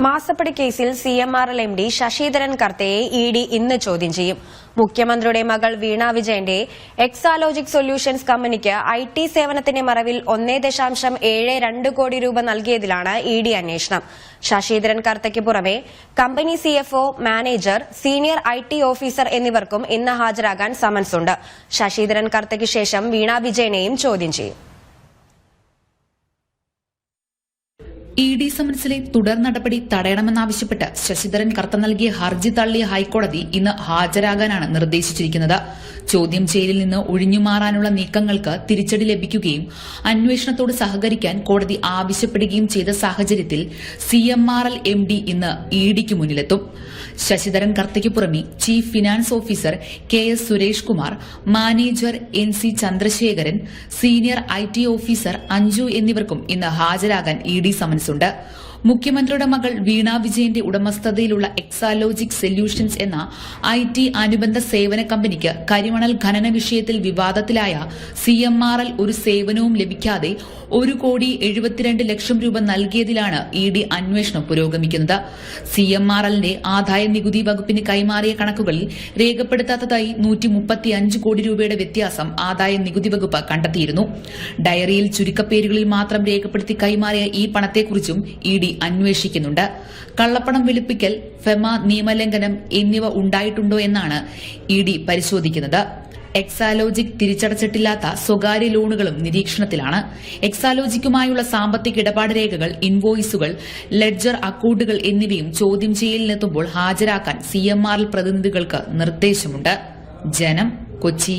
മാസപ്പടി കേസിൽ CMRL MD Sasidharan കർത്തയെ ED ഇന്ന് ചോദ്യം ചെയ്യും. മുഖ്യമന്ത്രിയുടെ മകൾ വീണ വിജയന്റെ എക്സാലോജിക് സൊല്യൂഷൻസ് കമ്പനിക്ക് IT സേവനത്തിന്റെ മറവിൽ 1.72 കോടി രൂപ നൽകിയതിലാണ് ED അന്വേഷണം. ശശിധരൻ കർത്തയ്ക്ക് പുറമെ company CFO, manager, senior IT officer എന്നിവർക്കും ഇന്ന് ഹാജരാകാൻ സമൻസുണ്ട്. ശശിധരൻ കർത്തയ്ക്ക് ശേഷം വീണ വിജയനെയും ചോദ്യം ചെയ്യും. ED സമൻസിലെ തുടർ നടപടി തടയണമെന്നാവശ്യപ്പെട്ട് ശശിധരൻ കർത്ത നൽകിയ ഹർജി തള്ളിയ ഹൈക്കോടതി ഇന്ന് ഹാജരാകാനാണ് നിർദ്ദേശിച്ചിരിക്കുന്നത്. ചോദ്യം ചെയ്യലിൽ നിന്ന് ഒഴിഞ്ഞുമാറാനുള്ള നീക്കങ്ങൾക്ക് തിരിച്ചടി ലഭിക്കുകയും അന്വേഷണത്തോട് സഹകരിക്കാൻ കോടതി ആവശ്യപ്പെടുകയും ചെയ്ത സാഹചര്യത്തിൽ CMRL MD ഇന്ന് EDക്ക് മുന്നിലെത്തും. ശശിധരൻ കർത്തയ്ക്ക് പുറമെ chief finance officer KS Suresh Kumar, manager NC Chandrasekharan, senior IT officer Anju എന്നിവർക്കും ഇന്ന് ഹാജരാകാൻ ED സമൻസുണ്ട്. മുഖ്യമന്ത്രിയുടെ മകൾ വീണ വിജയന്റെ ഉടമസ്ഥതയിലുള്ള എക്സാലോജിക് സൊല്യൂഷൻസ് എന്ന IT അനുബന്ധ സേവന കമ്പനിക്ക് കരിമണൽ ഖനന വിഷയത്തിൽ വിവാദത്തിലായ CMRL ഒരു സേവനവും ലഭിക്കാതെ 1,72,00,000 രൂപ നൽകിയതിലാണ് ED അന്വേഷണം പുരോഗമിക്കുന്നത്. CMRLന്റെ ആദായ നികുതി വകുപ്പിന് കൈമാറിയ കണക്കുകളിൽ രേഖപ്പെടുത്താത്തതായി 135 കോടി രൂപയുടെ വ്യത്യാസം ആദായ നികുതി വകുപ്പ് കണ്ടെത്തിയിരുന്നു. ഡയറിയിൽ ചുരുക്കപ്പേരുകളിൽ മാത്രം രേഖപ്പെടുത്തി കൈമാറിയ ഈ പണത്തെക്കുറിച്ചും ED അന്വേഷിക്കുന്നുണ്ട്. കള്ളപ്പണം വെളുപ്പിക്കൽ, ഫെമ നിയമലംഘനം എന്നിവ ഉണ്ടായിട്ടുണ്ടോ എന്നാണ് ED പരിശോധിക്കുന്നത്. എക്സാലോജിക് തിരിച്ചടച്ചിട്ടില്ലാത്ത സ്വകാര്യ ലോണുകളും നിരീക്ഷണത്തിലാണ്. എക്സാലോജിക്കുമായുള്ള സാമ്പത്തിക ഇടപാട് രേഖകൾ, ഇൻവോയ്സുകൾ, ലെഡ്ജർ അക്കൌണ്ടുകൾ എന്നിവയും ചോദ്യം ചെയ്യലിനെത്തുമ്പോൾ ഹാജരാക്കാൻ CMRL പ്രതിനിധികൾക്ക് നിർദ്ദേശമുണ്ട്. ജനം, കൊച്ചി.